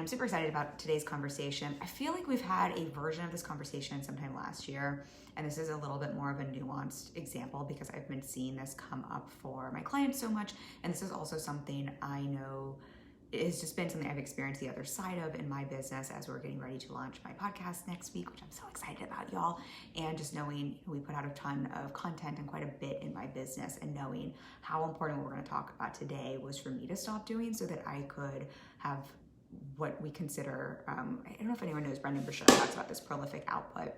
I'm super excited about today's conversation. I feel like we've had a version of this conversation sometime last year, and this is a little bit more of a nuanced example because I've been seeing this come up for my clients so much, and this is also something I know it's just been something I've experienced the other side of in my business as we're getting ready to launch my podcast next week, which I'm so excited about, y'all. And just knowing we put out a ton of content and quite a bit in my business, and knowing how important what we're going to talk about today was for me to stop doing so that I could have what we consider, I don't know if anyone knows, Brendon Burchard talks about this prolific output,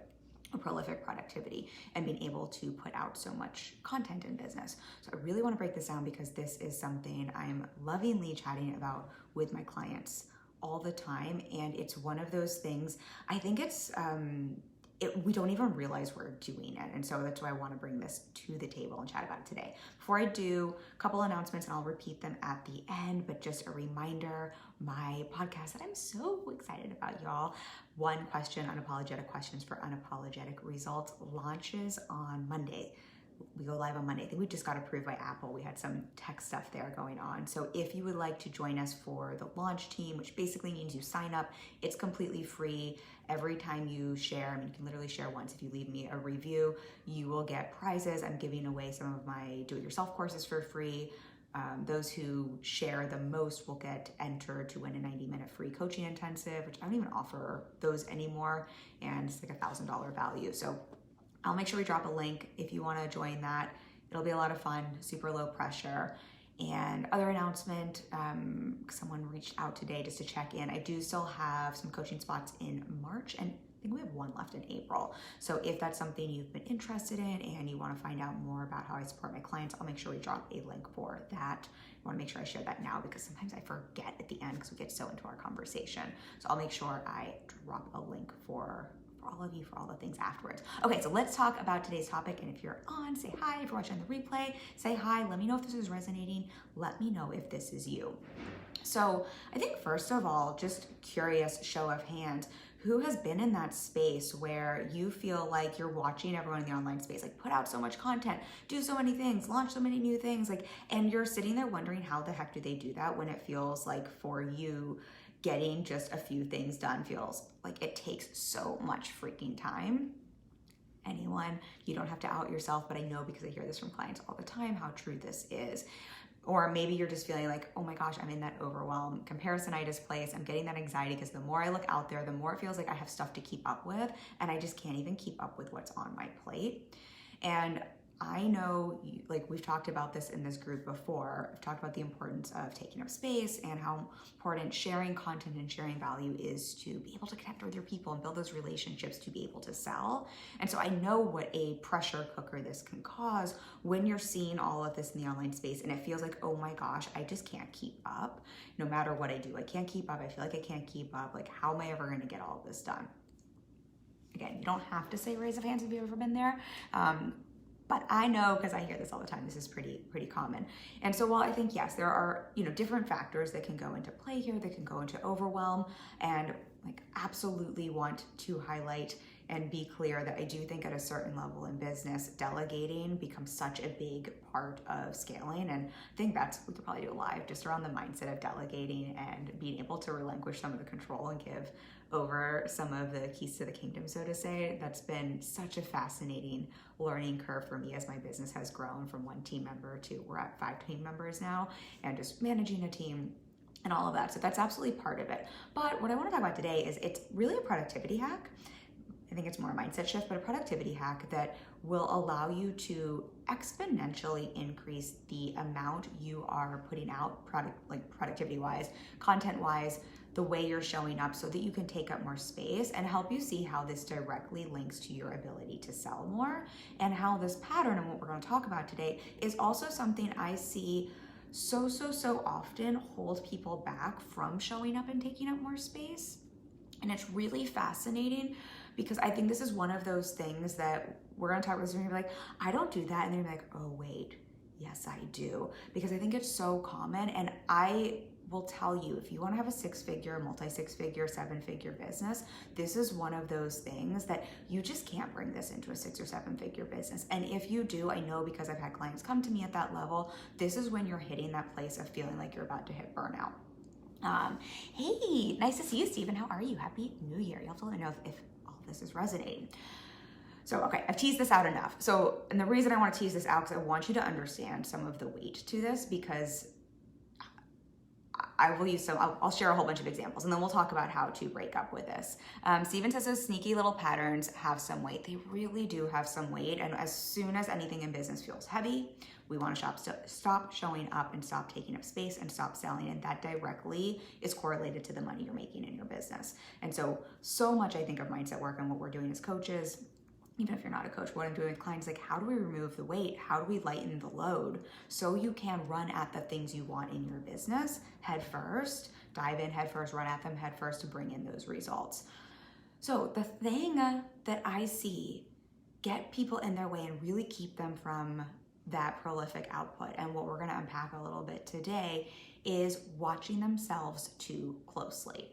or prolific productivity, and being able to put out so much content in business. So I really want to break this down because this is something I'm lovingly chatting about with my clients all the time. And it's one of those things, I think it's, we don't even realize we're doing it. And so that's why I want to bring this to the table and chat about it today. Before I do, a couple announcements, and I'll repeat them at the end, but just a reminder, my podcast that I'm so excited about, y'all. One Question, Unapologetic Questions for Unapologetic Results, launches on Monday. We go live on Monday. I think we just got approved by Apple. We had some tech stuff there going on. So if you would like to join us for the launch team, which basically means you sign up, it's completely free. Every time you share, I mean, you can literally share once. If you leave me a review, you will get prizes. I'm giving away some of my do-it-yourself courses for free. Those who share the most will get entered to win a 90-minute free coaching intensive, which I don't even offer those anymore. And it's like a $1,000 value. So I'll make sure we drop a link if you want to join that. It'll be a lot of fun, super low pressure. And other announcement, someone reached out today just to check in. I do still have some coaching spots in March, and I think we have one left in April. So if that's something you've been interested in and you want to find out more about how I support my clients, I'll make sure we drop a link for that. I want to make sure I share that now because sometimes I forget at the end because we get so into our conversation. So I'll make sure I drop a link for all of you for all the things afterwards. Okay, so let's talk about today's topic. And if you're on, say hi. If you're watching the replay, say hi. Let me know if this is resonating. Let me know if this is you. So I think first of all, just curious show of hands, who has been in that space where you feel like you're watching everyone in the online space, like put out so much content, do so many things, launch so many new things, like, and you're sitting there wondering how the heck do they do that when it feels like for you, getting just a few things done feels like it takes so much freaking time. Anyone, you don't have to out yourself, but I know because I hear this from clients all the time how true this is. Or maybe you're just feeling like, oh my gosh, I'm in that overwhelm, comparisonitis place. I'm getting that anxiety because the more I look out there, the more it feels like I have stuff to keep up with, and I just can't even keep up with what's on my plate. And I know, like we've talked about this in this group before, I've talked about the importance of taking up space and how important sharing content and sharing value is to be able to connect with your people and build those relationships to be able to sell. And so I know what a pressure cooker this can cause when you're seeing all of this in the online space and it feels like, oh my gosh, I just can't keep up. No matter what I do, I can't keep up. I feel like I can't keep up. Like, how am I ever going to get all of this done? Again, you don't have to say raise of hands if you've ever been there. But I know, because I hear this all the time, this is pretty common. And so while I think, yes, there are, different factors that can go into play here, that can go into overwhelm, and like absolutely want to highlight and be clear that I do think at a certain level in business, delegating becomes such a big part of scaling. And I think we could probably do a live just around the mindset of delegating and being able to relinquish some of the control and give over some of the keys to the kingdom, so to say. That's been such a fascinating learning curve for me as my business has grown from one team member to we're at 5 team members now, and just managing a team and all of that. So that's absolutely part of it. But what I want to talk about today is it's really a productivity hack. I think it's more a mindset shift, but a productivity hack that will allow you to exponentially increase the amount you are putting out productivity-wise, content-wise, the way you're showing up so that you can take up more space, and help you see how this directly links to your ability to sell more, and how this pattern and what we're going to talk about today is also something I see so often hold people back from showing up and taking up more space. And it's really fascinating because I think this is one of those things that we're going to talk about this and you're like, I don't do that. And then you're like, oh wait, yes, I do. Because I think it's so common. And I will tell you, if you want to have a 6-figure, multi-6-figure, 7-figure business, this is one of those things that you just can't bring this into a 6 or 7-figure business. And if you do, I know because I've had clients come to me at that level, this is when you're hitting that place of feeling like you're about to hit burnout. Hey, nice to see you, Stephen. How are you? Happy New Year. You'll have to let me know if all of this is resonating. So, okay, I've teased this out enough. So, and the reason I want to tease this out because I want you to understand some of the weight to this, because I will use some, I'll share a whole bunch of examples, and then we'll talk about how to break up with this. Stephen says those sneaky little patterns have some weight. They really do have some weight. And as soon as anything in business feels heavy, we want to stop showing up and stop taking up space and stop selling. And that directly is correlated to the money you're making in your business. And so much I think of mindset work and what we're doing as coaches, even if you're not a coach, what I'm doing with clients, like, how do we remove the weight? How do we lighten the load so you can run at the things you want in your business head first, dive in head first, run at them head first to bring in those results. So the thing that I see get people in their way and really keep them from that prolific output, and what we're gonna unpack a little bit today, is watching themselves too closely.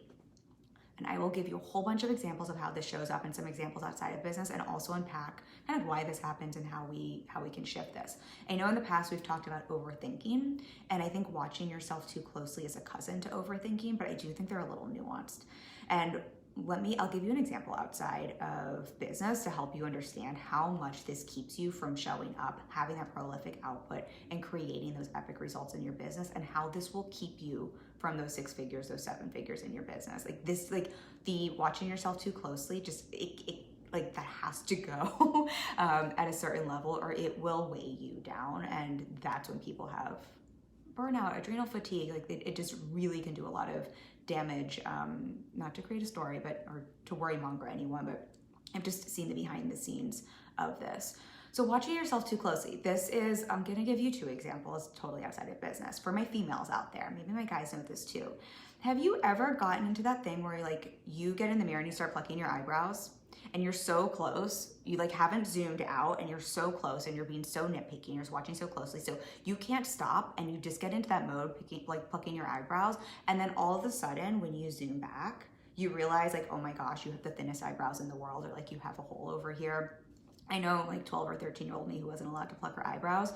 And I will give you a whole bunch of examples of how this shows up and some examples outside of business, and also unpack kind of why this happens and how we can shift this. I know in the past we've talked about overthinking, and I think watching yourself too closely is a cousin to overthinking, but I do think they're a little nuanced. And I'll give you an example outside of business to help you understand how much this keeps you from showing up, having that prolific output, and creating those epic results in your business, and how this will keep you from those 6 figures, those 7 figures in your business. Like this, like the watching yourself too closely, just it like that has to go at a certain level, or it will weigh you down. And that's when people have burnout, adrenal fatigue. Like it just really can do a lot of damage, not to create a story, or to worry monger anyone, but I've just seen the behind the scenes of this. So watching yourself too closely, I'm gonna give you 2 examples totally outside of business. For my females out there, maybe my guys know this too. Have you ever gotten into that thing where you get in the mirror and you start plucking your eyebrows, and you're so close, you haven't zoomed out, and you're so close, and you're being so nitpicky, and you're just watching so closely, so you can't stop, and you just get into that mode, plucking your eyebrows, and then all of a sudden, when you zoom back, you realize oh my gosh, you have the thinnest eyebrows in the world, or you have a hole over here. I know 12 or 13-year-old me who wasn't allowed to pluck her eyebrows,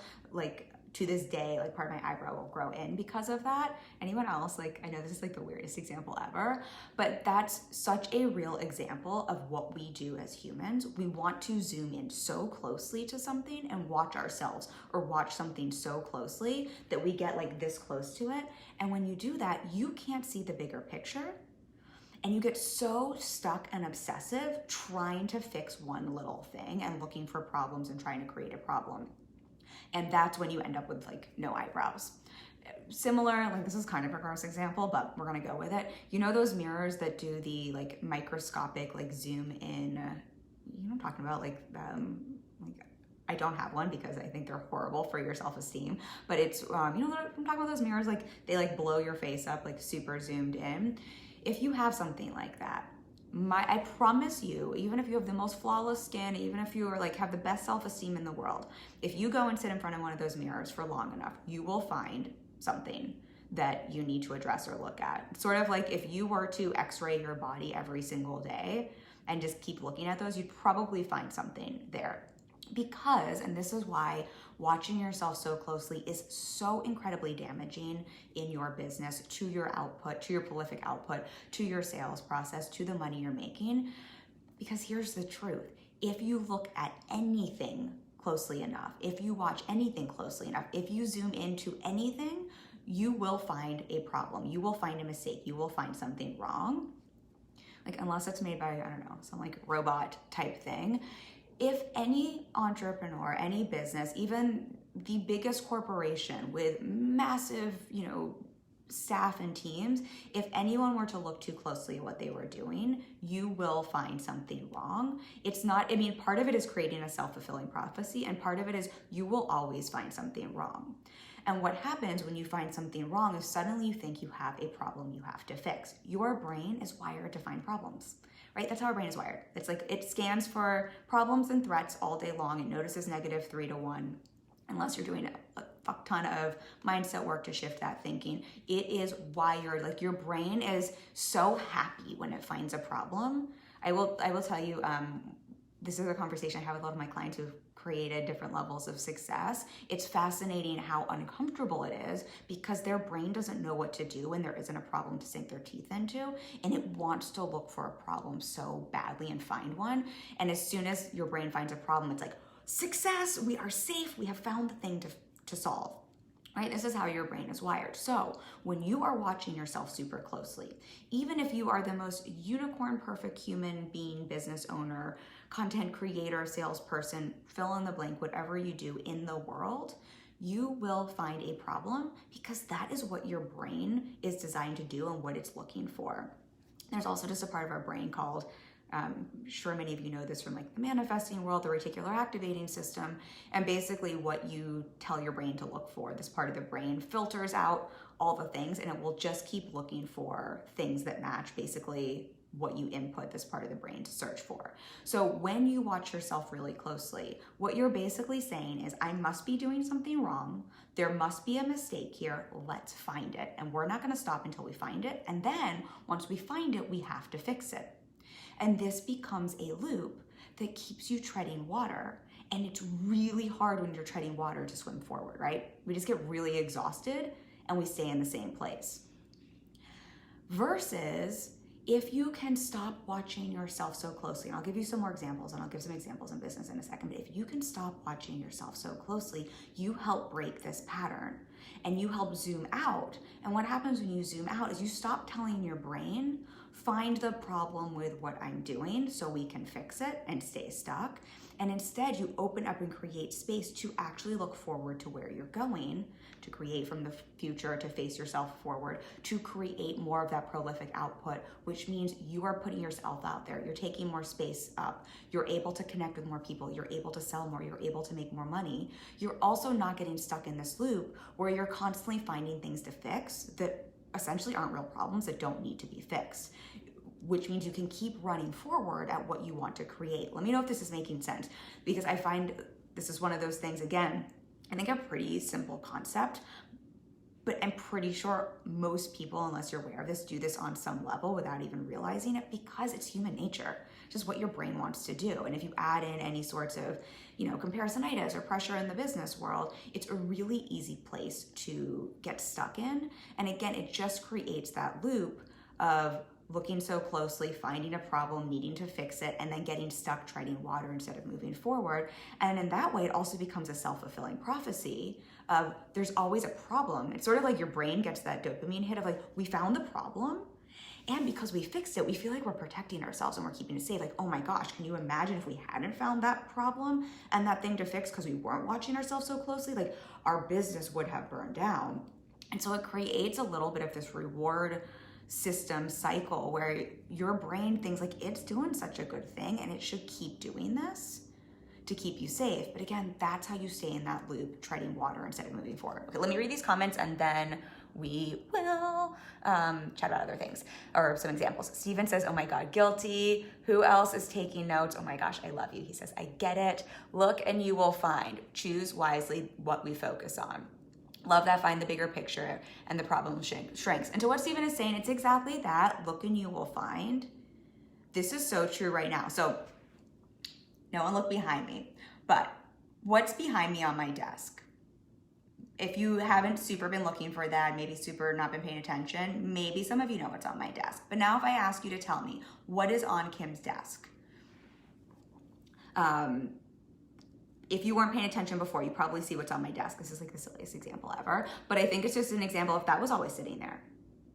to this day, part of my eyebrow will grow in because of that. Anyone else? I know this is the weirdest example ever, but that's such a real example of what we do as humans. We want to zoom in so closely to something and watch ourselves, or watch something so closely that we get this close to it. And when you do that, you can't see the bigger picture. And you get so stuck and obsessive trying to fix one little thing and looking for problems and trying to create a problem. And that's when you end up with no eyebrows. Similar, this is kind of a gross example, but we're gonna go with it. You know those mirrors that do the microscopic zoom in, you know what I'm talking about? I don't have one because I think they're horrible for your self-esteem, but it's, you know what I'm talking about, those mirrors, they blow your face up, super zoomed in. If you have something like that, I promise you, even if you have the most flawless skin, even if you are have the best self-esteem in the world, if you go and sit in front of one of those mirrors for long enough, you will find something that you need to address or look at. Sort of if you were to x-ray your body every single day and just keep looking at those, you'd probably find something there. Because, and this is why watching yourself so closely is so incredibly damaging in your business, to your output, to your prolific output, to your sales process, to the money you're making. Because here's the truth. If you look at anything closely enough, if you watch anything closely enough, if you zoom into anything, you will find a problem. You will find a mistake. You will find something wrong. Unless it's made by, I don't know, some robot type thing. If any entrepreneur, any business, even the biggest corporation with massive, staff and teams, if anyone were to look too closely at what they were doing, you will find something wrong. It's not, part of it is creating a self-fulfilling prophecy, and part of it is you will always find something wrong. And what happens when you find something wrong is suddenly you think you have a problem you have to fix. Your brain is wired to find problems. Right? That's how our brain is wired. It's it scans for problems and threats all day long. It notices -3 to 1, unless you're doing a fuck ton of mindset work to shift that thinking. It is wired. Your brain is so happy when it finds a problem. I will tell you, this is a conversation I have with a lot of my clients who've created different levels of success. It's fascinating how uncomfortable it is because their brain doesn't know what to do when there isn't a problem to sink their teeth into, and it wants to look for a problem so badly and find one. And as soon as your brain finds a problem, it's like, success, we are safe, we have found the thing to solve. Right? This is how your brain is wired. So when you are watching yourself super closely, even if you are the most unicorn perfect human being, business owner, content creator, salesperson, fill in the blank, whatever you do in the world, you will find a problem because that is what your brain is designed to do and what it's looking for. There's also just a part of our brain called, sure many of you know this from like the manifesting world, the reticular activating system, and basically what you tell your brain to look for. This part of the brain filters out all the things and it will just keep looking for things that match basically what you input this part of the brain to search for. So when you watch yourself really closely, what you're basically saying is, I must be doing something wrong. There must be a mistake here. Let's find it. And we're not going to stop until we find it. And then once we find it, we have to fix it. And this becomes a loop that keeps you treading water. And it's really hard when you're treading water to swim forward, right? We just get really exhausted and we stay in the same place. Versus if you can stop watching yourself so closely, and I'll give you some more examples, and I'll give some examples in business in a second, but if you can stop watching yourself so closely, you help break this pattern and you help zoom out. And what happens when you zoom out is you stop telling your brain, find the problem with what I'm doing so we can fix it and stay stuck. And instead you open up and create space to actually look forward to where you're going, to create from the future, to face yourself forward, to create more of that prolific output, which means you are putting yourself out there. You're taking more space up. You're able to connect with more people. You're able to sell more. You're able to make more money. You're also not getting stuck in this loop where you're constantly finding things to fix that essentially aren't real problems that don't need to be fixed, which means you can keep running forward at what you want to create. Let me know if this is making sense, because I find this is one of those things, again, I think a pretty simple concept, but I'm pretty sure most people, unless you're aware of this, do this on some level without even realizing it because it's human nature, just what your brain wants to do. And if you add in any sorts of, comparisonitis or pressure in the business world, it's a really easy place to get stuck in. And again, it just creates that loop of looking so closely, finding a problem, needing to fix it, and then getting stuck treading water instead of moving forward. And in that way, it also becomes a self-fulfilling prophecy of there's always a problem. It's sort of like your brain gets that dopamine hit of like, we found the problem, and because we fixed it, we feel like we're protecting ourselves and we're keeping it safe. Like, oh my gosh, can you imagine if we hadn't found that problem and that thing to fix because we weren't watching ourselves so closely? Like, our business would have burned down. And so it creates a little bit of this reward system cycle where your brain thinks like it's doing such a good thing and it should keep doing this to keep you safe. But again, that's how you stay in that loop, treading water instead of moving forward. Okay, let me read these comments and then we will chat about other things or some examples. Steven says, oh my God, guilty. Who else is taking notes? Oh my gosh, I love you. He says, I get it. Look and you will find. Choose wisely what we focus on. Love that. Find the bigger picture and the problem shrinks. And to what Steven is saying, it's exactly that. Look and you will find. This is so true right now. So no one look behind me, but what's behind me on my desk? If you haven't super been looking for that, maybe super not been paying attention, maybe some of you know what's on my desk. But now if I ask you to tell me what is on Kim's desk, if you weren't paying attention before, you probably see what's on my desk. This is like the silliest example ever, but I think it's just an example if that was always sitting there,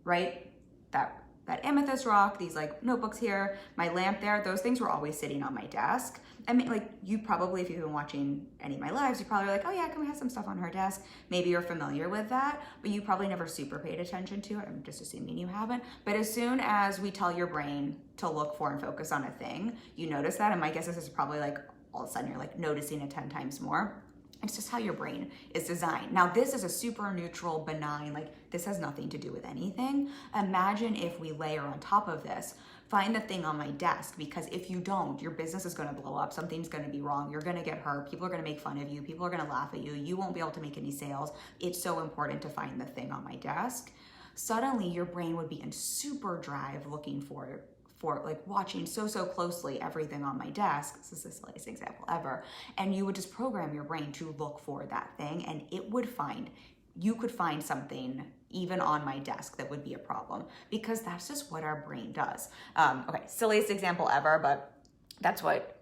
right? That amethyst rock, these like notebooks here, my lamp there, those things were always sitting on my desk. I mean, like you probably, if you've been watching any of my lives, you probably are like, oh yeah, Kim has some stuff on her desk. Maybe you're familiar with that, but you probably never super paid attention to it. I'm just assuming you haven't. But as soon as we tell your brain to look for and focus on a thing, you notice that. And my guess is this is probably like all of a sudden you're like noticing it 10 times more. It's just how your brain is designed. Now, this is a super neutral, benign, like this has nothing to do with anything. Imagine if we layer on top of this, find the thing on my desk, because if you don't, your business is gonna blow up, something's gonna be wrong, you're gonna get hurt, people are gonna make fun of you, people are gonna laugh at you, you won't be able to make any sales. It's so important to find the thing on my desk. Suddenly your brain would be in super drive looking for for like watching so closely everything on my desk. This is the silliest example ever. And you would just program your brain to look for that thing, and you could find something even on my desk that would be a problem, because that's just what our brain does. Okay, silliest example ever, but that's what,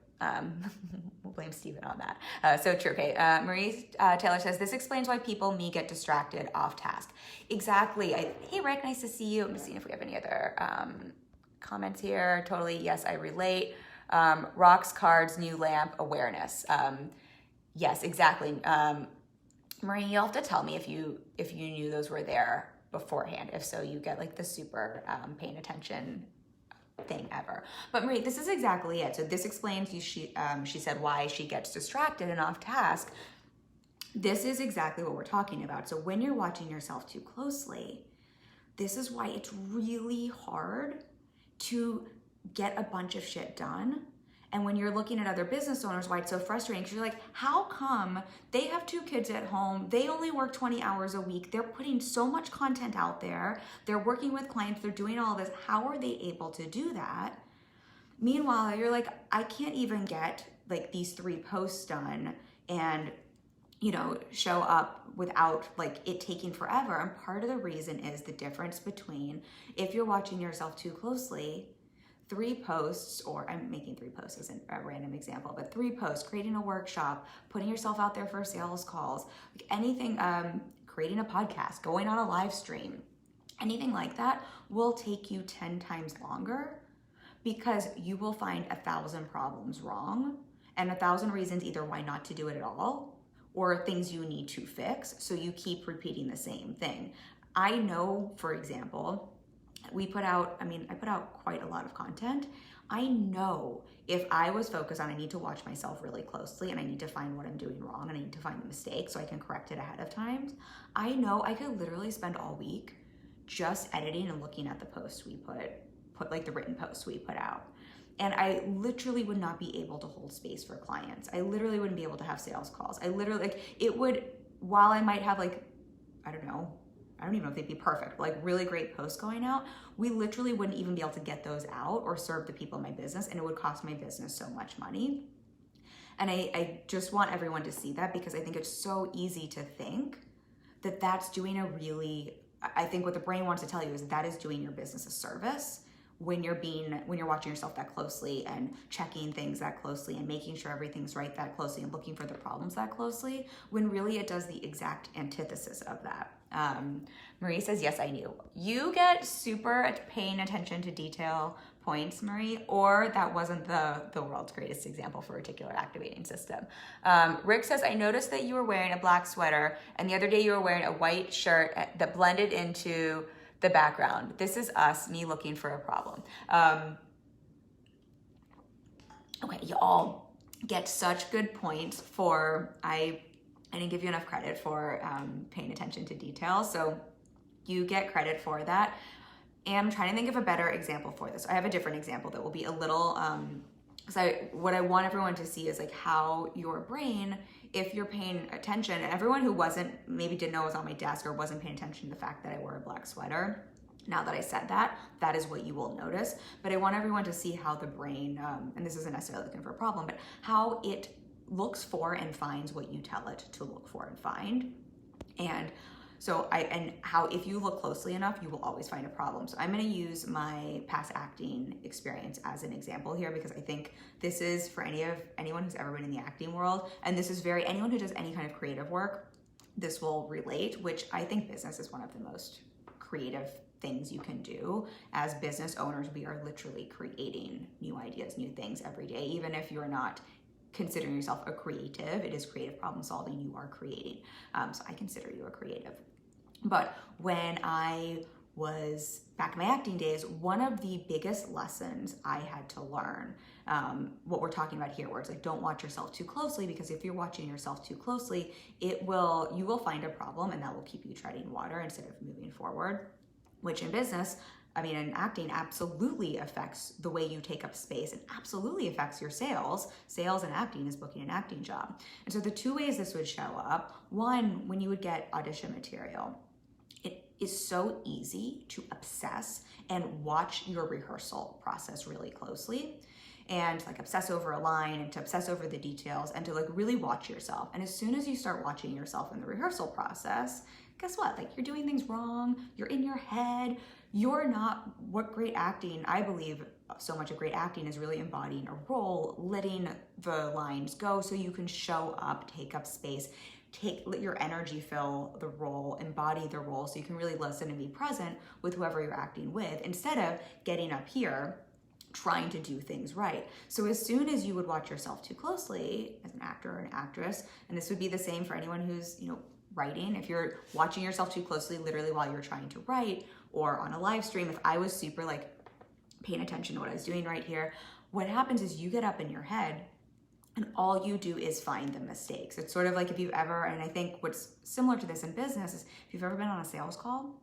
we'll blame Steven on that. So true. Okay, Marie Taylor says, this explains why people get distracted off task. Exactly. Hey Rick, nice to see you. I'm just seeing if we have any other comments here. Totally, yes, I relate. Rocks, cards, new lamp, awareness. Yes, exactly. Marie, you'll have to tell me if you knew those were there beforehand. If so, you get like the super paying attention thing ever. But Marie, this is exactly it. So this explains, she said, why she gets distracted and off task. This is exactly what we're talking about. So when you're watching yourself too closely, this is why it's really hard to get a bunch of shit done. And when you're looking at other business owners, why it's so frustrating, because you're like, how come they have 2 kids at home, they only work 20 hours a week, they're putting so much content out there, they're working with clients, they're doing all this, how are they able to do that? Meanwhile, you're like, I can't even get like these 3 posts done and, you know, show up without like it taking forever. And part of the reason is the difference between, if you're watching yourself too closely, 3 posts, or I'm making 3 posts as a random example, but 3 posts, creating a workshop, putting yourself out there for sales calls, like anything, creating a podcast, going on a live stream, anything like that will take you 10 times longer, because you will find 1,000 problems wrong and 1,000 reasons either why not to do it at all, or things you need to fix. So you keep repeating the same thing. I know, for example, I put out quite a lot of content. I know if I was focused on, I need to watch myself really closely and I need to find what I'm doing wrong and I need to find the mistake so I can correct it ahead of time. I know I could literally spend all week just editing and looking at the posts we put like the written posts we put out. And I literally would not be able to hold space for clients. I literally wouldn't be able to have sales calls. I literally, like, it would, while I might have like, I don't even know if they'd be perfect, but like really great posts going out, we literally wouldn't even be able to get those out or serve the people in my business, and it would cost my business so much money. And I just want everyone to see that, because I think it's so easy to think that that's doing I think what the brain wants to tell you is that is doing your business a service when you're watching yourself that closely and checking things that closely and making sure everything's right that closely and looking for the problems that closely, when really it does the exact antithesis of that. Marie says, yes, I knew. You get super paying attention to detail points, Marie, or that wasn't the world's greatest example for a reticular activating system. Rick says, I noticed that you were wearing a black sweater and the other day you were wearing a white shirt that blended into the background. This is me looking for a problem. Okay, you all get such good points for, I didn't give you enough credit for paying attention to detail, so you get credit for that. And I'm trying to think of a better example for this. I have a different example that will be a little, what I want everyone to see is like how your brain, if you're paying attention, and everyone who maybe didn't know it was on my desk or wasn't paying attention to the fact that I wore a black sweater, now that I said that, that is what you will notice. But I want everyone to see how the brain, and this isn't necessarily looking for a problem, but how it looks for and finds what you tell it to look for and find. And so how if you look closely enough, you will always find a problem. So I'm going to use my past acting experience as an example here, because I think this is for anyone who's ever been in the acting world, and this is anyone who does any kind of creative work, this will relate, which I think business is one of the most creative things you can do. As business owners, we are literally creating new ideas, new things every day. Even if you're not considering yourself a creative, it is creative problem solving you are creating. So I consider you a creative. But when I was back in my acting days, one of the biggest lessons I had to learn, what we're talking about here, where it's like, don't watch yourself too closely, because if you're watching yourself too closely, you will find a problem and that will keep you treading water instead of moving forward, which in business, in acting absolutely affects the way you take up space and absolutely affects your sales. Sales and acting is booking an acting job. And so the 2 ways this would show up, one, when you would get audition material, is so easy to obsess and watch your rehearsal process really closely and like obsess over a line and to obsess over the details and to like really watch yourself. And as soon as you start watching yourself in the rehearsal process, guess what? Like you're doing things wrong, you're in your head, you're not what great acting, I believe so much of great acting is really embodying a role, letting the lines go so you can show up, take up space, let your energy fill the role, embody the role so you can really listen and be present with whoever you're acting with instead of getting up here trying to do things right. So as soon as you would watch yourself too closely as an actor or an actress, and this would be the same for anyone who's, writing, if you're watching yourself too closely literally while you're trying to write or on a live stream, if I was super like paying attention to what I was doing right here, what happens is you get up in your head and all you do is find the mistakes. It's sort of like if you've ever, and I think what's similar to this in business is if you've ever been on a sales call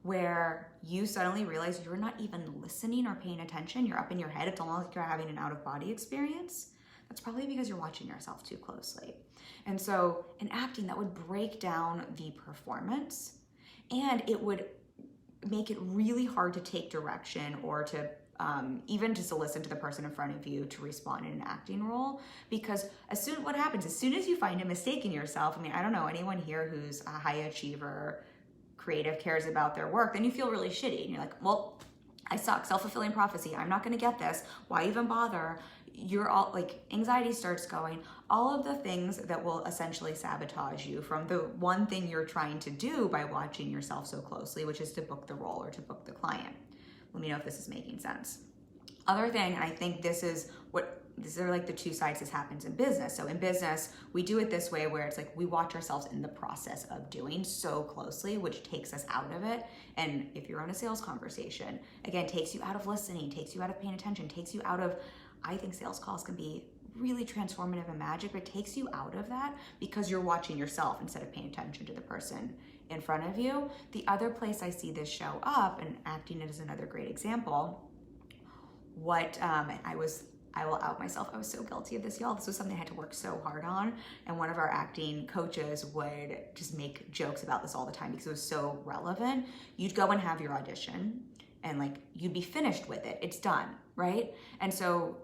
where you suddenly realize you're not even listening or paying attention, you're up in your head, it's almost like you're having an out-of-body experience. That's probably because you're watching yourself too closely. And so in acting, that would break down the performance and it would make it really hard to take direction or to even just to listen to the person in front of you to respond in an acting role. Because what happens, as soon as you find a mistake in yourself, I don't know, anyone here who's a high achiever, creative, cares about their work, then you feel really shitty. And you're like, well, I suck, self-fulfilling prophecy, I'm not gonna get this, why even bother? You're all like, anxiety starts going, all of the things that will essentially sabotage you from the one thing you're trying to do by watching yourself so closely, which is to book the role or to book the client. Let me know if this is making sense. Other thing, and I think these are like the two sides this happens in business. So in business, we do it this way where it's like we watch ourselves in the process of doing so closely, which takes us out of it. And if you're on a sales conversation, again, takes you out of listening, takes you out of paying attention, takes you out of, I think sales calls can be really transformative and magic, but it takes you out of that because you're watching yourself instead of paying attention to the person in front of you. The other place I see this show up, and acting is another great example, I will out myself. I was so guilty of this, y'all. This was something I had to work so hard on. And one of our acting coaches would just make jokes about this all the time because it was so relevant. You'd go and have your audition and like, you'd be finished with it. It's done, right? And so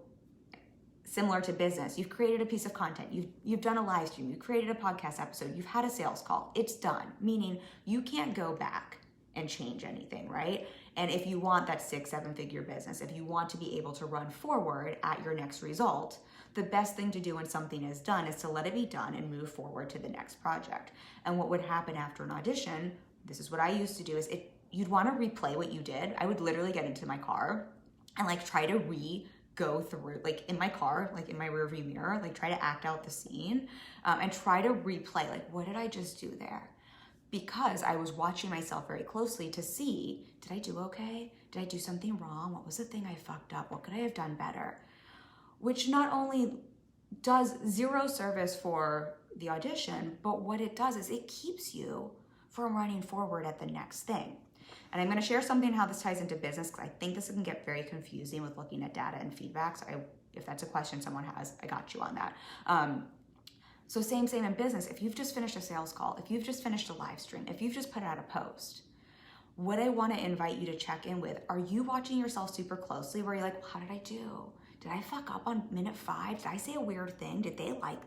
similar to business, you've created a piece of content, you've done a live stream, you've created a podcast episode, you've had a sales call, it's done, meaning you can't go back and change anything, right? And if you want that 6-7 figure business, if you want to be able to run forward at your next result, the best thing to do when something is done is to let it be done and move forward to the next project. And what would happen after an audition, this is what I used to do, is you'd want to replay what you did. I would literally get into my car and like try to go through, like in my car, like in my rearview mirror, like try to act out the scene and try to replay, like, what did I just do there? Because I was watching myself very closely to see, did I do okay? Did I do something wrong? What was the thing I fucked up? What could I have done better? Which not only does zero service for the audition, but what it does is it keeps you from running forward at the next thing. And I'm going to share something how this ties into business because I think this can get very confusing with looking at data and feedback. So if that's a question someone has, I got you on that. So same in business. If you've just finished a sales call, if you've just finished a live stream, if you've just put out a post, what I want to invite you to check in with, are you watching yourself super closely where you're like, well, how did I do? Did I fuck up on minute 5? Did I say a weird thing? Did they like,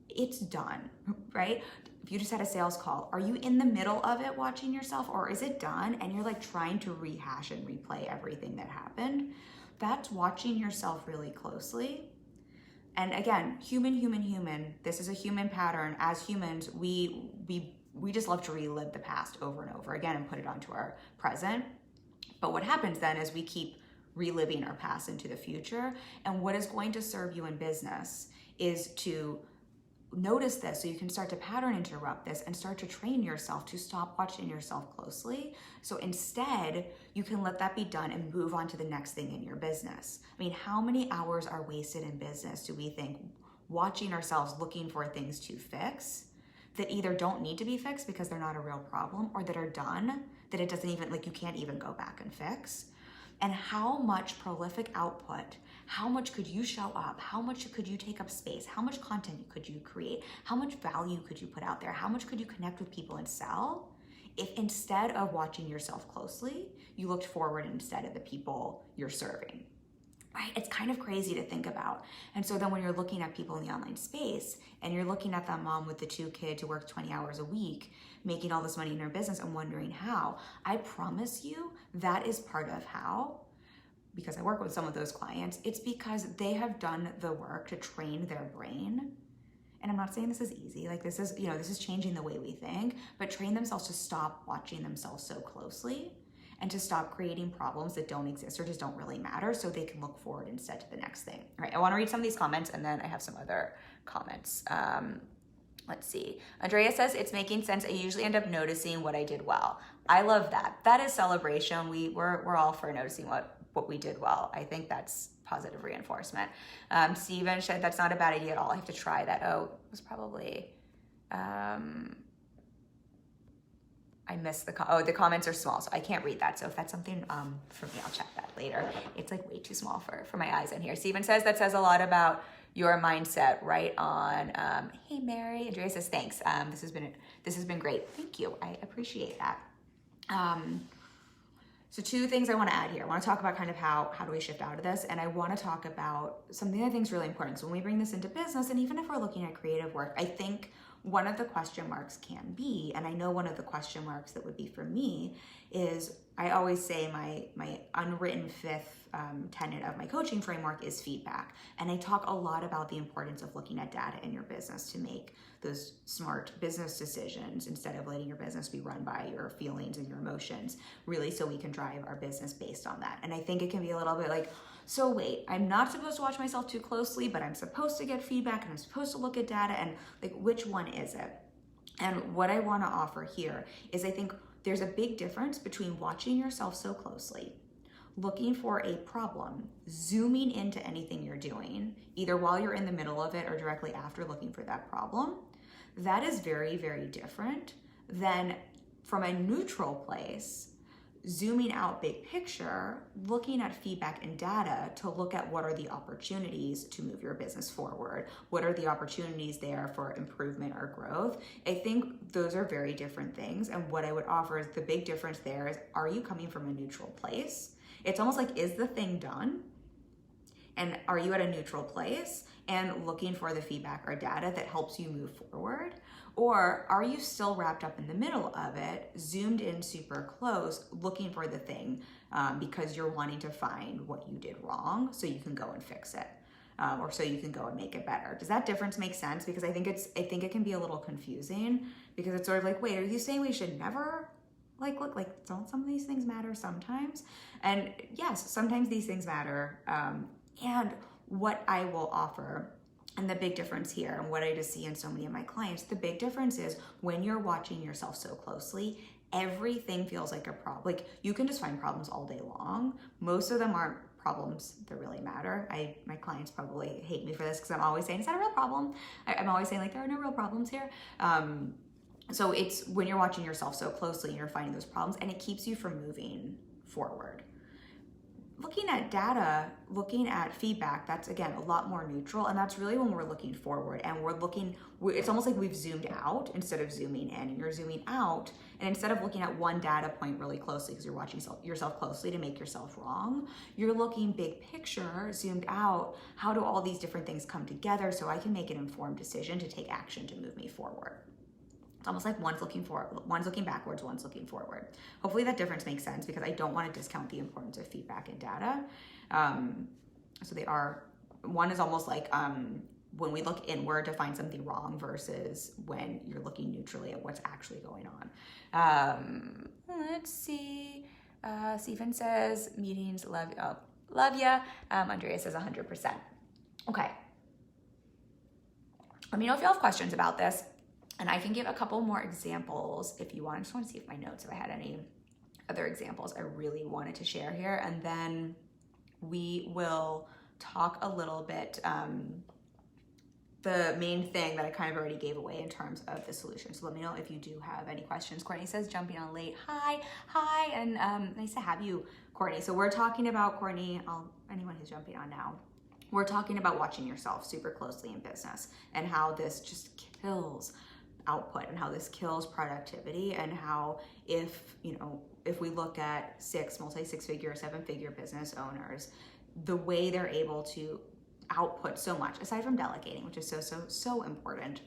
it's done, right? If you just had a sales call, are you in the middle of it watching yourself or is it done and you're like trying to rehash and replay everything that happened? That's watching yourself really closely. And again, human, this is a human pattern. As humans, we just love to relive the past over and over again and put it onto our present. But what happens then is we keep reliving our past into the future. And what is going to serve you in business is to notice this so you can start to pattern interrupt this and start to train yourself to stop watching yourself closely. So instead, you can let that be done and move on to the next thing in your business. I mean, how many hours are wasted in business do we think watching ourselves looking for things to fix that either don't need to be fixed because they're not a real problem or that are done that it doesn't even, like you can't even go back and fix? And how much prolific output, how much could you show up? How much could you take up space? How much content could you create? How much value could you put out there? How much could you connect with people and sell if instead of watching yourself closely, you looked forward instead of the people you're serving? Right? It's kind of crazy to think about. And so then when you're looking at people in the online space and you're looking at that mom with the 2 kids who work 20 hours a week, making all this money in her business and wondering how, I promise you that is part of how, because I work with some of those clients, it's because they have done the work to train their brain. And I'm not saying this is easy, like this is changing the way we think, but train themselves to stop watching themselves so closely and to stop creating problems that don't exist or just don't really matter, so they can look forward instead to the next thing. All right, I wanna read some of these comments and then I have some other comments. Let's see. Andrea says, it's making sense. I usually end up noticing what I did well. I love that. That is celebration. We're all for noticing what we did well. I think that's positive reinforcement. Steven said, that's not a bad idea at all. I have to try that. Oh, it was probably, I missed the comments are small, so I can't read that. So if that's something for me, I'll check that later. It's like way too small for my eyes in here. Steven says, that says a lot about your mindset, right on. Hey, Mary. Andrea says, thanks. This has been great. Thank you. I appreciate that. So 2 things I want to add here. I want to talk about kind of how do we shift out of this, and I want to talk about something I think is really important. So when we bring this into business, and even if we're looking at creative work, I think one of the question marks can be, and I know one of the question marks that would be for me is, I always say my unwritten 5th tenet of my coaching framework is feedback. And I talk a lot about the importance of looking at data in your business to make those smart business decisions instead of letting your business be run by your feelings and your emotions, really, so we can drive our business based on that. And I think it can be a little bit like, so wait, I'm not supposed to watch myself too closely, but I'm supposed to get feedback and I'm supposed to look at data, and like, which one is it? And what I want to offer here is, I think there's a big difference between watching yourself so closely, looking for a problem, zooming into anything you're doing, either while you're in the middle of it or directly after looking for that problem. That is very, very different than from a neutral place, zooming out big picture, looking at feedback and data to look at what are the opportunities to move your business forward, what are the opportunities there for improvement or growth. I think those are very different things, and what I would offer is the big difference there is, are you coming from a neutral place? It's almost like, is the thing done? And are you at a neutral place and looking for the feedback or data that helps you move forward? Or are you still wrapped up in the middle of it, zoomed in super close, looking for the thing because you're wanting to find what you did wrong so you can go and fix it, or so you can go and make it better? Does that difference make sense? Because I think it can be a little confusing, because it's sort of like, wait, are you saying we should never look, don't some of these things matter sometimes? And yes, sometimes these things matter. And what I will offer, and the big difference here, and what I just see in so many of my clients, the big difference is when you're watching yourself so closely, everything feels like a problem. Like, you can just find problems all day long. Most of them aren't problems that really matter. My clients probably hate me for this because I'm always saying, it's not a real problem. I'm always saying, like, there are no real problems here. So it's when you're watching yourself so closely and you're finding those problems, and it keeps you from moving forward. Looking at data, looking at feedback, that's, again, a lot more neutral, and that's really when we're looking forward, and it's almost like we've zoomed out instead of zooming in, and you're zooming out, and instead of looking at one data point really closely because you're watching yourself closely to make yourself wrong, you're looking big picture, zoomed out. How do all these different things come together so I can make an informed decision to take action to move me forward? It's almost like one's looking backwards, one's looking forward. Hopefully that difference makes sense, because I don't want to discount the importance of feedback and data. One is almost like when we look inward to find something wrong versus when you're looking neutrally at what's actually going on. Let's see. Stephen says, meetings, love ya. Andrea says 100%. Okay. Let me know if you have questions about this. And I can give a couple more examples if you want. I just want to see if my notes, if I had any other examples I really wanted to share here. And then we will talk a little bit, the main thing that I kind of already gave away in terms of the solution. So let me know if you do have any questions. Courtney says, jumping on late. Hi, and nice to have you, Courtney. So we're talking about, Courtney, anyone who's jumping on now, we're talking about watching yourself super closely in business and how this just kills output and how this kills productivity, and how if we look at multi-six-figure, seven-figure business owners, the way they're able to output so much, aside from delegating, which is so important.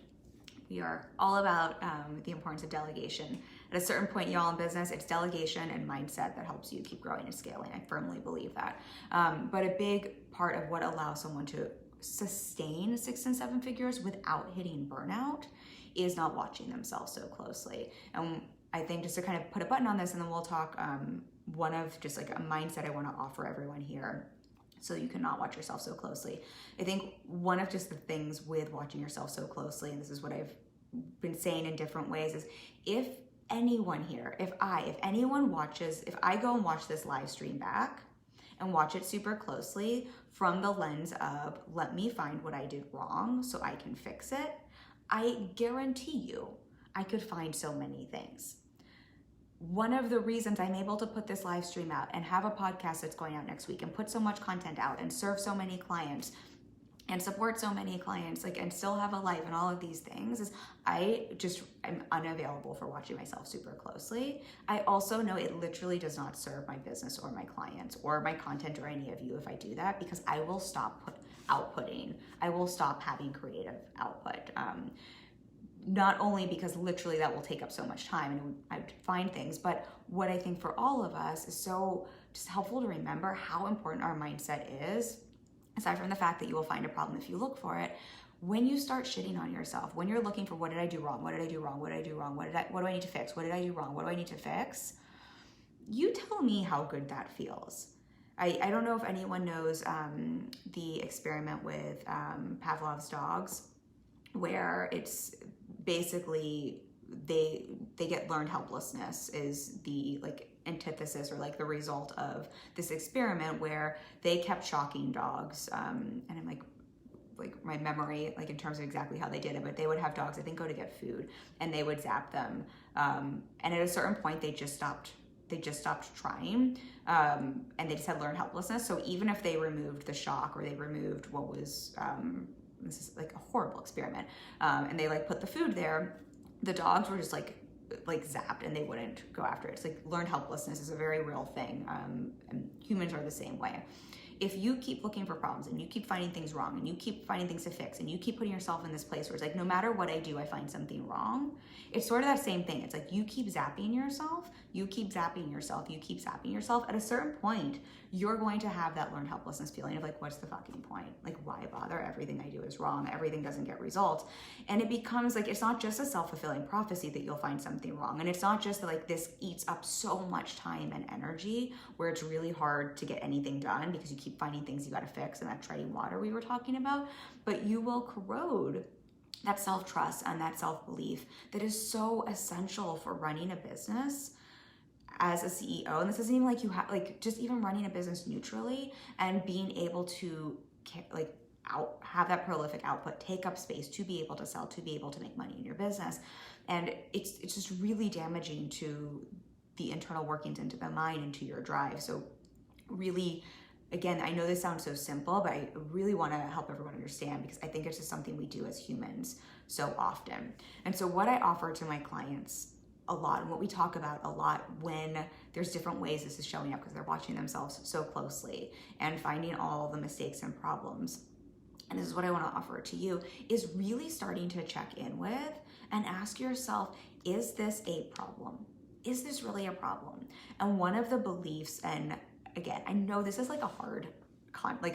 We are all about the importance of delegation. At a certain point, y'all, in business, it's delegation and mindset that helps you keep growing and scaling. I firmly believe that. But a big part of what allows someone to sustain 6 and 7 figures without hitting burnout is not watching themselves so closely. And I think, just to kind of put a button on this, and then we'll talk, one of just like a mindset I want to offer everyone here, so you cannot watch yourself so closely. I think one of just the things with watching yourself so closely, and this is what I've been saying in different ways, is if anyone here, if anyone watches, if I go and watch this live stream back and watch it super closely from the lens of, let me find what I did wrong so I can fix it, I guarantee you I could find so many things. One of the reasons I'm able to put this live stream out and have a podcast that's going out next week and put so much content out and serve so many clients and support so many clients, and still have a life and all of these things, is I'm unavailable for watching myself super closely. I also know it literally does not serve my business or my clients or my content or any of you if I do that, because I will stop outputting. I will stop having creative output. Not only because literally that will take up so much time and I'd find things, but what I think for all of us is so just helpful to remember how important our mindset is, aside from the fact that you will find a problem if you look for it. When you start shitting on yourself, when you're looking for, what did I do wrong? What did I do wrong? What did I do wrong? What do I need to fix? What did I do wrong? What do I need to fix? You tell me how good that feels. I don't know if anyone knows the experiment with Pavlov's dogs, where it's basically they get learned helplessness is the antithesis, or the result of this experiment, where they kept shocking dogs, and I'm like my memory in terms of exactly how they did it, but they would have dogs, I think, go to get food, and they would zap them, and at a certain point they just stopped trying, and they just had learned helplessness. So even if they removed the shock, or they removed what was this is a horrible experiment, and they put the food there, the dogs were just zapped, and they wouldn't go after it. It's learned helplessness is a very real thing, and humans are the same way. If you keep looking for problems, and you keep finding things wrong, and you keep finding things to fix, and you keep putting yourself in this place where it's no matter what I do, I find something wrong, it's sort of that same thing. It's you keep zapping yourself, you keep zapping yourself, you keep zapping yourself. At a certain point, you're going to have that learned helplessness feeling of what's the fucking point? Why bother? Everything I do is wrong. Everything doesn't get results. And it becomes it's not just a self-fulfilling prophecy that you'll find something wrong. And it's not just that this eats up so much time and energy where it's really hard to get anything done because you keep finding things you got to fix, and that treading water we were talking about, but you will corrode that self-trust and that self-belief that is so essential for running a business as a CEO. And this isn't even you have just even running a business neutrally and being able to have that prolific output, take up space to be able to sell, to be able to make money in your business. And it's just really damaging to the internal workings, into the mind, into your drive. So really, again, I know this sounds so simple, but I really want to help everyone understand, because I think it's just something we do as humans so often. And so what I offer to my clients a lot, and what we talk about a lot when there's different ways this is showing up, because they're watching themselves so closely and finding all the mistakes and problems, and this is what I want to offer to you, is really starting to check in with and ask yourself, is this a problem? Is this really a problem? And one of the beliefs, and again, I know this is a hard,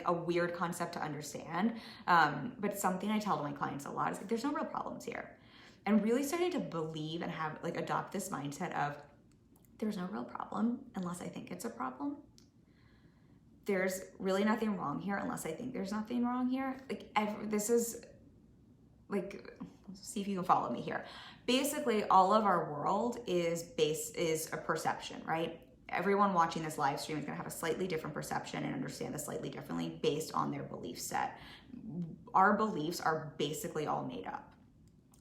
a weird concept to understand, but something I tell to my clients a lot is there's no real problems here. And really starting to believe and have adopt this mindset of there's no real problem unless I think it's a problem. There's really nothing wrong here unless I think there's nothing wrong here. This is see if you can follow me here. Basically, all of our world is a perception, right? Everyone watching this live stream is going to have a slightly different perception and understand this slightly differently based on their belief set. Our beliefs are basically all made up.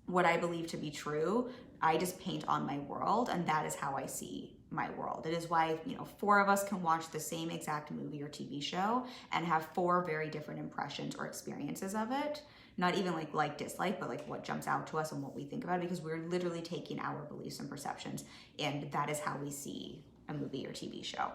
What I believe to be true, I just paint on my world, and that is how I see my world. It is why 4 of us can watch the same exact movie or TV show and have 4 very different impressions or experiences of it, not even like dislike, but like what jumps out to us and what we think about it, because we're literally taking our beliefs and perceptions, and that is how we see a movie or TV show.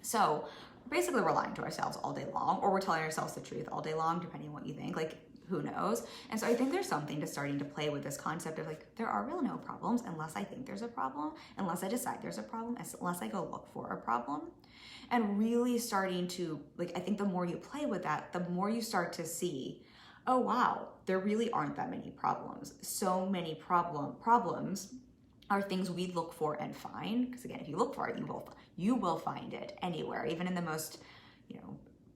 So basically we're lying to ourselves all day long, or we're telling ourselves the truth all day long, depending on what you think, like who knows? And so I think there's something to starting to play with this concept of like, there are really no problems unless I think there's a problem, unless I decide there's a problem, unless I go look for a problem. And really starting to, like, I think the more you play with that, the more you start to see, oh wow, there really aren't that many problems. So many problems are things we look for and find. Because again, if you look for it, you will find it anywhere, even in the most,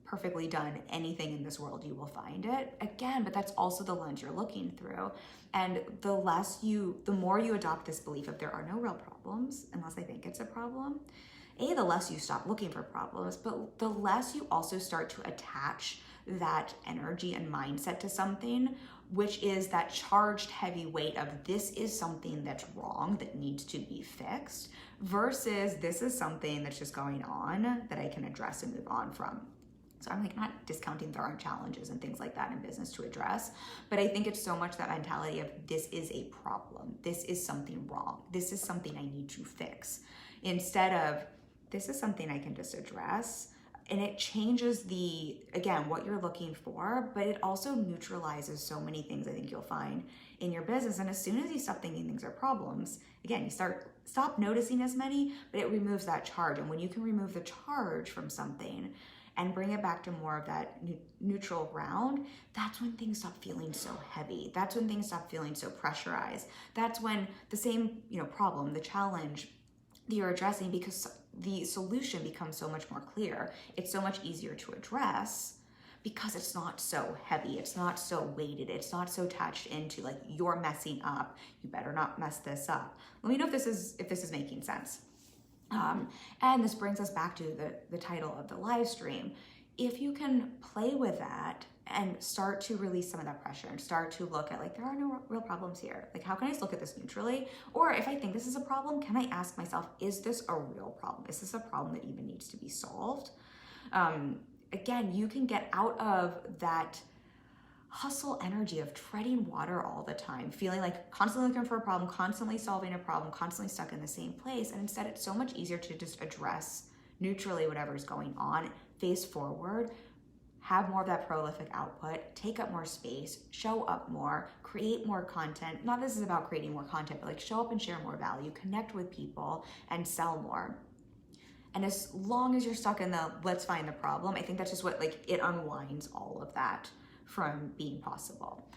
perfectly done anything in this world, you will find it again. But that's also the lens you're looking through. And the more you adopt this belief of there are no real problems unless I think it's a problem, the less you stop looking for problems, but the less you also start to attach that energy and mindset to something, which is that charged heavy weight of this is something that's wrong that needs to be fixed, versus this is something that's just going on that I can address and move on from. So I'm like not discounting there aren't challenges and things like that in business to address, but I think it's so much that mentality of this is a problem, this is something wrong, this is something I need to fix, instead of this is something I can just address. And it changes what you're looking for, but it also neutralizes so many things I think you'll find in your business. And as soon as you stop thinking things are problems, again, you stop noticing as many, but it removes that charge. And when you can remove the charge from something and bring it back to more of that neutral ground, that's when things stop feeling so heavy. That's when things stop feeling so pressurized. That's when the same, problem, the challenge that you're addressing, because the solution becomes so much more clear. It's so much easier to address because it's not so heavy. It's not so weighted. It's not so attached into like you're messing up. You better not mess this up. Let me know if this is making sense. And this brings us back to the title of the live stream. If you can play with that and start to release some of that pressure and start to look at like, there are no real problems here. Like, how can I just look at this neutrally? Or if I think this is a problem, can I ask myself, is this a real problem? Is this a problem that even needs to be solved? Again, you can get out of that hustle energy of treading water all the time, feeling like constantly looking for a problem, constantly solving a problem, constantly stuck in the same place. And instead, it's so much easier to just address neutrally whatever's going on, face forward, have more of that prolific output, take up more space, show up more, create more content. Not this is about creating more content, but like show up and share more value, connect with people, and sell more. And as long as you're stuck in the let's find the problem, I think that's just what it unwinds all of that from being possible.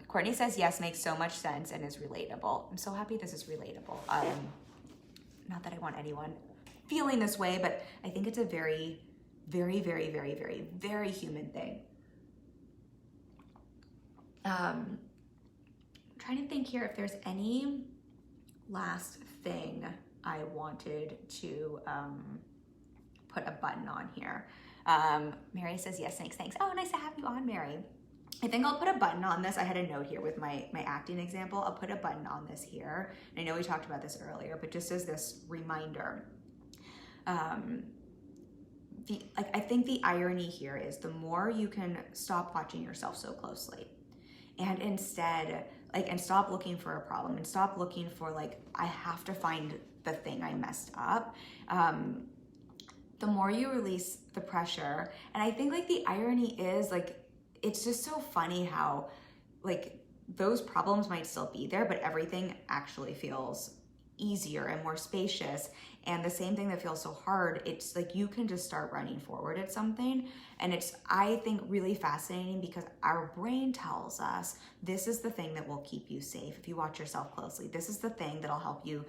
Courtney says, yes, makes so much sense and is relatable. I'm so happy this is relatable. Not that I want anyone feeling this way, but I think it's a very, very, very, very, very, very human thing. I'm trying to think here if there's any last thing I wanted to put a button on here. Mary says, yes, thanks. Oh, nice to have you on, Mary. I think I'll put a button on this. I had a note here with my acting example. I'll put a button on this here. And I know we talked about this earlier, but just as this reminder, I think the irony here is the more you can stop watching yourself so closely and instead and stop looking for a problem and stop looking for I have to find the thing I messed up, the more you release the pressure. And I think the irony is it's just so funny how those problems might still be there, but everything actually feels easier and more spacious. And the same thing that feels so hard, it's you can just start running forward at something. And it's, I think, really fascinating because our brain tells us this is the thing that will keep you safe if you watch yourself closely. This is the thing that'll help you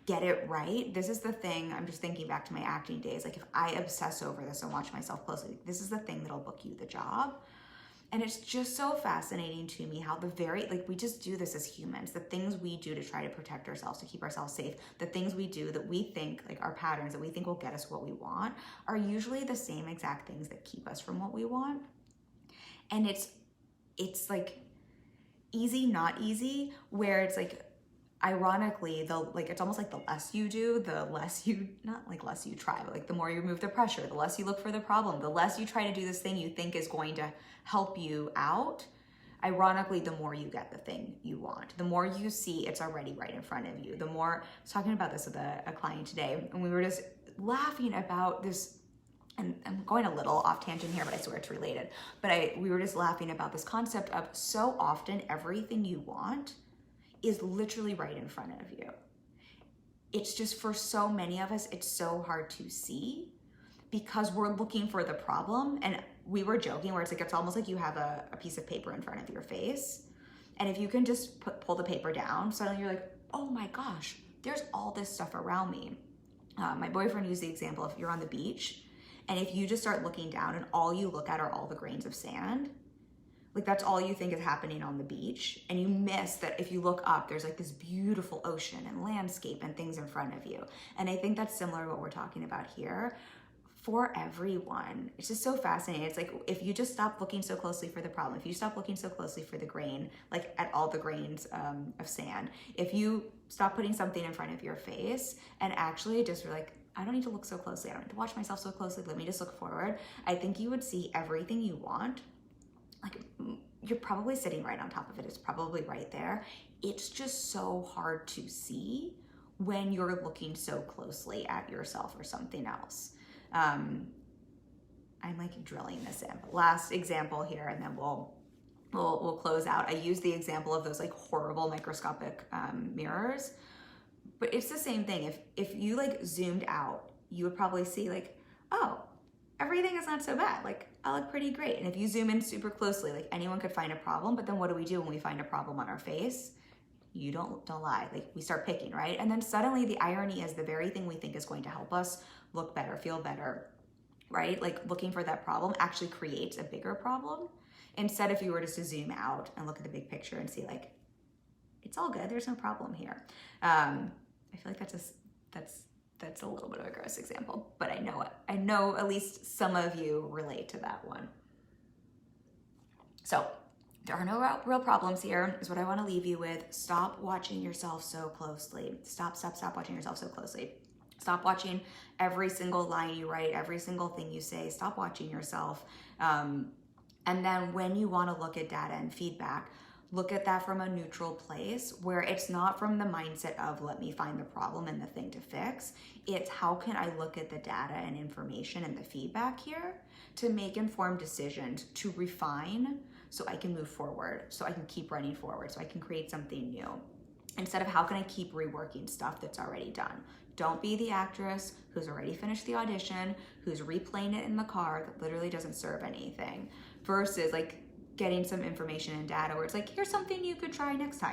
get it right. This is the thing, I'm just thinking back to my acting days, if I obsess over this and watch myself closely, this is the thing that'll book you the job. And it's just so fascinating to me how we just do this as humans. The things we do to try to protect ourselves, to keep ourselves safe, the things we do that we think, our patterns that we think will get us what we want, are usually the same exact things that keep us from what we want. And it's easy, not easy, where it's ironically, it's almost the less you do, the less you, not less you try, but the more you remove the pressure, the less you look for the problem, the less you try to do this thing you think is going to help you out, ironically, the more you get the thing you want, the more you see it's already right in front of you. The more, I was talking about this with a client today, and we were just laughing about this, and I'm going a little off tangent here, but I swear it's related. But we were just laughing about this concept of so often everything you want is literally right in front of you. It's just, for so many of us, it's so hard to see because we're looking for the problem. And we were joking where it's almost like you have a piece of paper in front of your face. And if you can just pull the paper down, suddenly you're like, oh my gosh, there's all this stuff around me. My boyfriend used the example of you're on the beach, and if you just start looking down and all you look at are all the grains of sand, like that's all you think is happening on the beach, and you miss that if you look up, there's like this beautiful ocean and landscape and things in front of you. And I think that's similar to what we're talking about here for everyone. It's just so fascinating. It's like, if you just stop looking so closely for the problem, if you stop looking so closely for the grain, like at all the grains of sand, if you stop putting something in front of your face and actually just like, I don't need to look so closely, I don't need to watch myself so closely, let me just look forward, I think you would see everything you want. Like, you're probably sitting right on top of it. It's probably right there. It's just so hard to see when you're looking so closely at yourself or something else. I'm like drilling this in. But last example here, and then we'll close out. I use the example of those like horrible microscopic mirrors, but it's the same thing. If you like zoomed out, you would probably see like, oh, everything is not so bad. Like, I look pretty great. And if you zoom in super closely, like anyone could find a problem, but then what do we do when we find a problem on our face? You don't lie. Like, we start picking, right? And then suddenly the irony is the very thing we think is going to help us look better, feel better, right? Like, looking for that problem actually creates a bigger problem. Instead, if you were just to zoom out and look at the big picture and see like, it's all good, there's no problem here. I feel like that's a little bit of a gross example, but I know at least some of you relate to that one. So there are no real problems here is what I want to leave you with. Stop watching yourself so closely. Stop watching yourself so closely. Stop watching every single line you write, every single thing you say. Stop watching yourself. And then when you want to look at data and feedback, look at that from a neutral place where it's not from the mindset of let me find the problem and the thing to fix. It's how can I look at the data and information and the feedback here to make informed decisions, to refine so I can move forward, so I can keep running forward, so I can create something new. Instead of how can I keep reworking stuff that's already done. Don't be the actress who's already finished the audition, who's replaying it in the car that literally doesn't serve anything, versus like getting some information and data where it's like, here's something you could try next time.